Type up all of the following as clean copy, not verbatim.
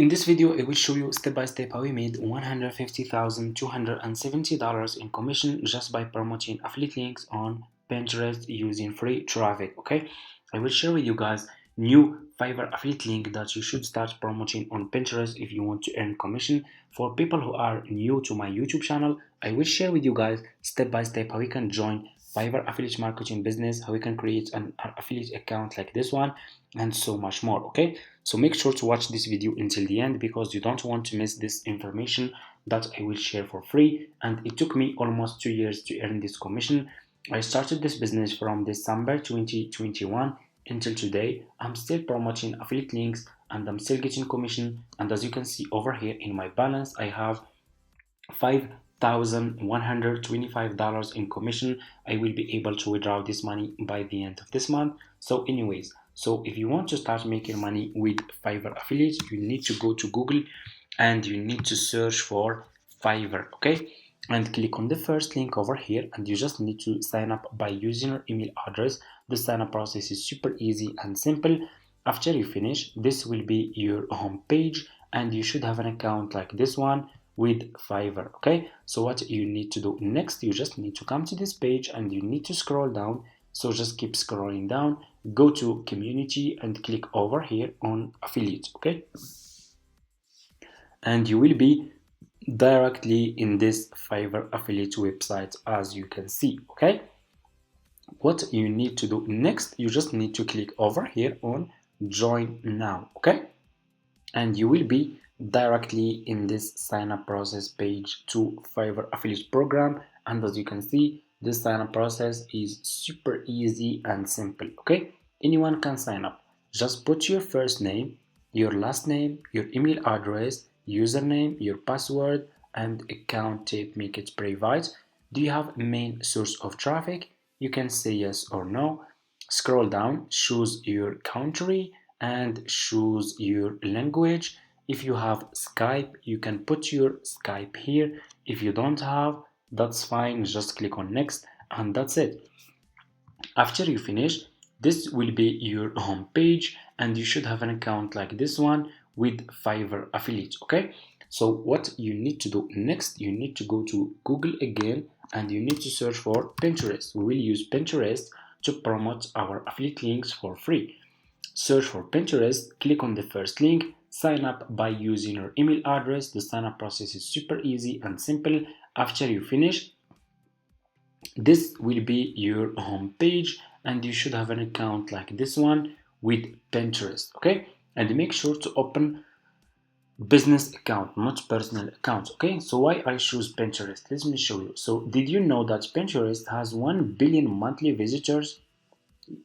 In this video, I will show you step by step how we made $150,270 in commission just by promoting affiliate links on Pinterest using free traffic. Okay, I will share with you guys new Fiverr affiliate link that you should start promoting on Pinterest if you want to earn commission. For people who are new to my YouTube channel, I will share with you guys step by step how you can join Fiverr affiliate marketing business, how you can create an affiliate account like this one, and so much more. Okay, so make sure to watch this video until the end because you don't want to miss this information that I will share for free. And it took me almost 2 years to earn this commission. I started this business from December 2021 until today. I'm still promoting affiliate links and I'm still getting commission. And as you can see over here in my balance, I have $5,125 in commission. I will be able to withdraw this money by the end of this month. So anyways, so if you want to start making money with Fiverr affiliates, you need to go to Google and you need to search for Fiverr, okay? And click on the first link over here and you just need to sign up by using your email address. The sign up process is super easy and simple. After you finish, this will be your home page and you should have an account like this one with Fiverr. Okay, so what you need to do next, you just need to come to this page and you need to scroll down. So just keep scrolling down, go to community and click over here on affiliates. Okay, and you will be directly in this Fiverr affiliate website as you can see. Okay, what you need to do next, you just need to click over here on join now. Okay, and you will be directly in this sign up process page to Fiverr affiliate program. And as you can see, this sign up process is super easy and simple. Okay, anyone can sign up. Just put your first name, your last name, your email address, username, your password, and account type. Make it private. Do you have a main source of traffic? You can say yes or no. Scroll down, choose your country and choose your language. If you have Skype, you can put your Skype here. If you don't have, that's fine, just click on next and that's it. After you finish, this will be your home page and you should have an account like this one with Fiverr affiliate. Okay, so what you need to do next, you need to go to Google again and you need to search for Pinterest. We will use Pinterest to promote our affiliate links for free. Search for Pinterest, click on the first link, sign up by using your email address. The sign up process is super easy and simple. After you finish, this will be your home page and you should have an account like this one with Pinterest. Okay, and make sure to open business account, not personal account. Okay, so why I choose Pinterest, let me show you. So did you know that Pinterest has 1 billion monthly visitors?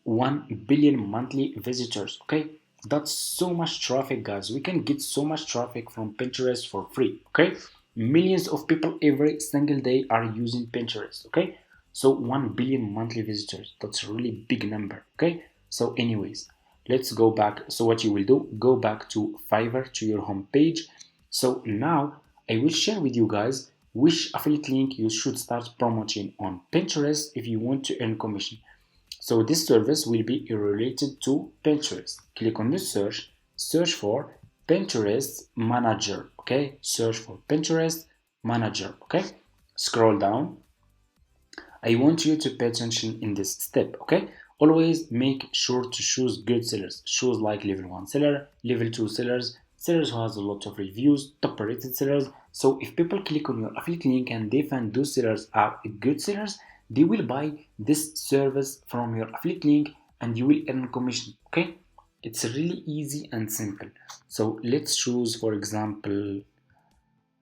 1 billion monthly visitors. Okay, that's so much traffic, guys. We can get so much traffic from Pinterest for free. Okay, millions of people every single day are using Pinterest. Okay, so 1 billion monthly visitors, that's a really big number. Okay, so anyways, let's go back. So what you will do, go back to Fiverr, to your home page. So now I will share with you guys which affiliate link you should start promoting on Pinterest if you want to earn commission. So this service will be related to Pinterest. Click on the search for Pinterest Manager. Okay, search for Pinterest Manager. Okay, scroll down. I want you to pay attention in this step. Okay, always make sure to choose good sellers. Choose like level 1 seller, level 2 sellers, sellers who has a lot of reviews, top rated sellers. So if people click on your affiliate link and they find those sellers are good sellers, they will buy this service from your affiliate link and you will earn commission. Okay, it's really easy and simple. So let's choose, for example,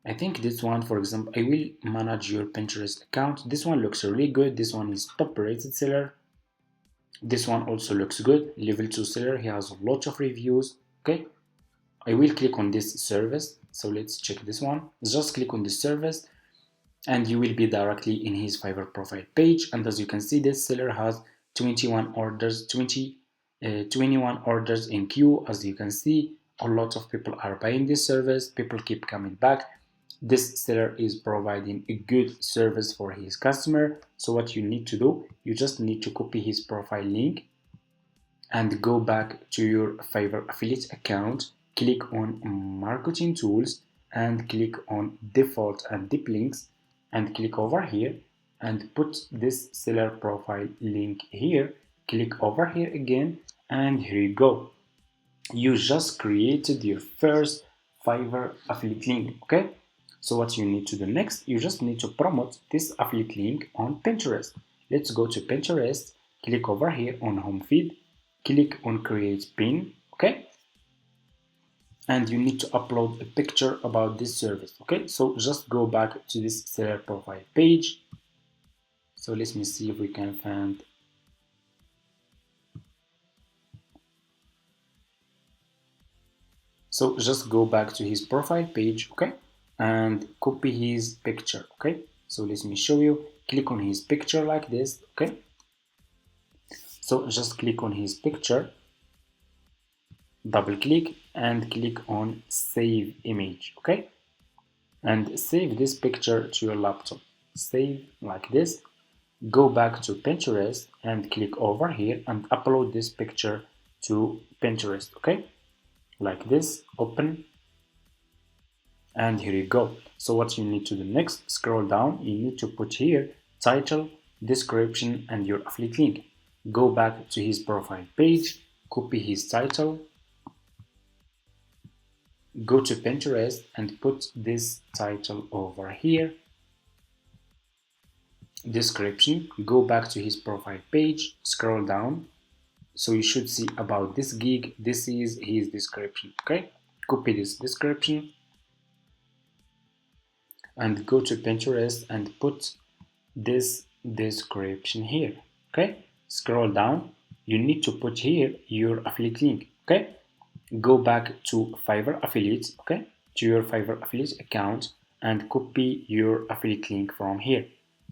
I think this one, for example, I will manage your Pinterest account. This one looks really good. This one is top rated seller. This one also looks good, level 2 seller. He has a lot of reviews. Okay, I will click on this service. So let's check this one. Just click on this service and you will be directly in his Fiverr profile page. And as you can see, this seller has 21 orders, 21 orders in queue. As you can see, a lot of people are buying this service. People keep coming back. This seller is providing a good service for his customer. So what you need to do, you just need to copy his profile link and go back to your Fiverr affiliate account click on marketing tools and click on default and deep links and click over here and put this seller profile link here. Click over here again and here you go. You just created your first Fiverr affiliate link. Okay, so what you need to do next, you just need to promote this affiliate link on Pinterest. Let's go to Pinterest, click over here on home feed, click on create pin. Okay, and you need to upload a picture about this service. Okay, so just go back to this seller profile page. So let me see if we can find. So just go back to his profile page, okay, and copy his picture. Okay, so let me show you. Click on his picture like this. Okay, so just click on his picture, double click and click on save image. Okay, and save this picture to your laptop. Save like this. Go back to Pinterest and click over here and upload this picture to Pinterest. Okay, like this. Open, and here you go. So what you need to do next, scroll down, you need to put here title, description and your affiliate link. Go back to his profile page, copy his title, go to Pinterest and put this title over here, description, go back to his profile page, scroll down, so you should see about this gig. This is his description. Okay, copy this description and go to Pinterest and put this description here. Okay, scroll down, you need to put here your affiliate link. Okay, go back to Fiverr affiliates, okay, to your Fiverr affiliate account and copy your affiliate link from here.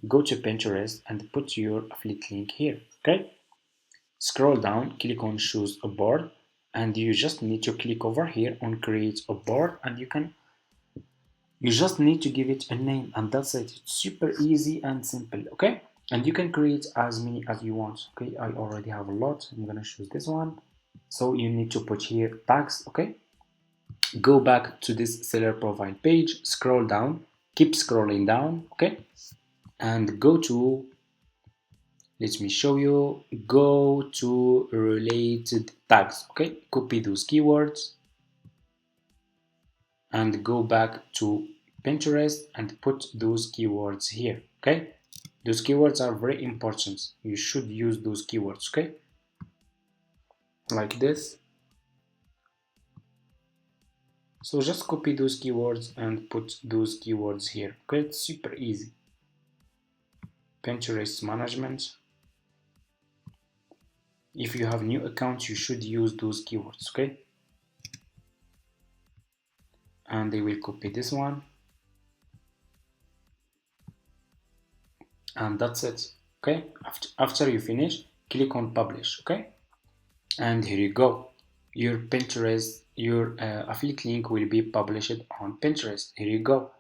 Go to Pinterest and put your affiliate link here. Okay, scroll down, click on choose a board, and you just need to click over here on create a board, and you just need to give it a name, and that's it. It's super easy and simple. Okay, and you can create as many as you want. Okay, I already have a lot. I'm gonna choose this one. So you need to put here tags. Okay, go back to this seller profile page, scroll down, keep scrolling down. Okay, and go to, let me show you, go to related tags. Okay, copy those keywords and go back to Pinterest and put those keywords here. Okay, those keywords are very important. You should use those keywords. Okay, like this. So just copy those keywords and put those keywords here. Okay, it's super easy. Pinterest management. If you have new accounts, you should use those keywords. Okay, and they will copy this one, and that's it. Okay, after you finish, click on publish. Okay, and here you go. Your Pinterest, your affiliate link will be published on Pinterest. Here you go.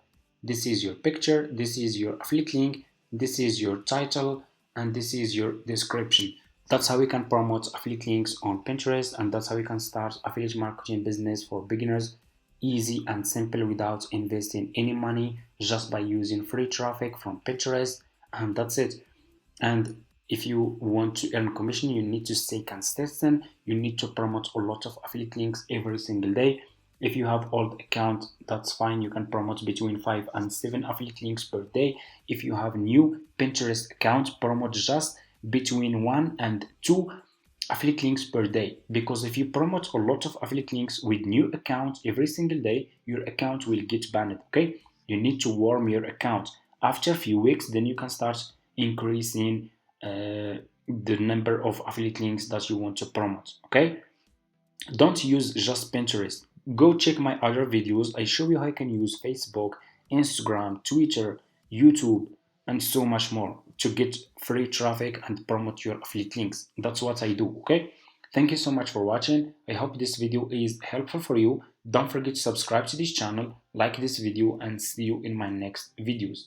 This is your picture, this is your affiliate link, this is your title, and this is your description. That's how we can promote affiliate links on Pinterest, and that's how we can start affiliate marketing business for beginners, easy and simple, without investing any money, just by using free traffic from Pinterest, and that's it. And if you want to earn commission, you need to stay consistent. You need to promote a lot of affiliate links every single day. If you have old account, that's fine. You can promote between 5 and 7 affiliate links per day. If you have new Pinterest account, promote just between 1 and 2 affiliate links per day. Because if you promote a lot of affiliate links with new account every single day, your account will get banned. Okay, you need to warm your account. After a few weeks, then you can start increasing the number of affiliate links that you want to promote. Okay, don't use just Pinterest. Go check my other videos. I show you how you can use Facebook, Instagram, Twitter, YouTube, and so much more to get free traffic and promote your affiliate links. That's what I do. Okay, thank you so much for watching. I hope this video is helpful for you. Don't forget to subscribe to this channel, like this video, and see you in my next videos.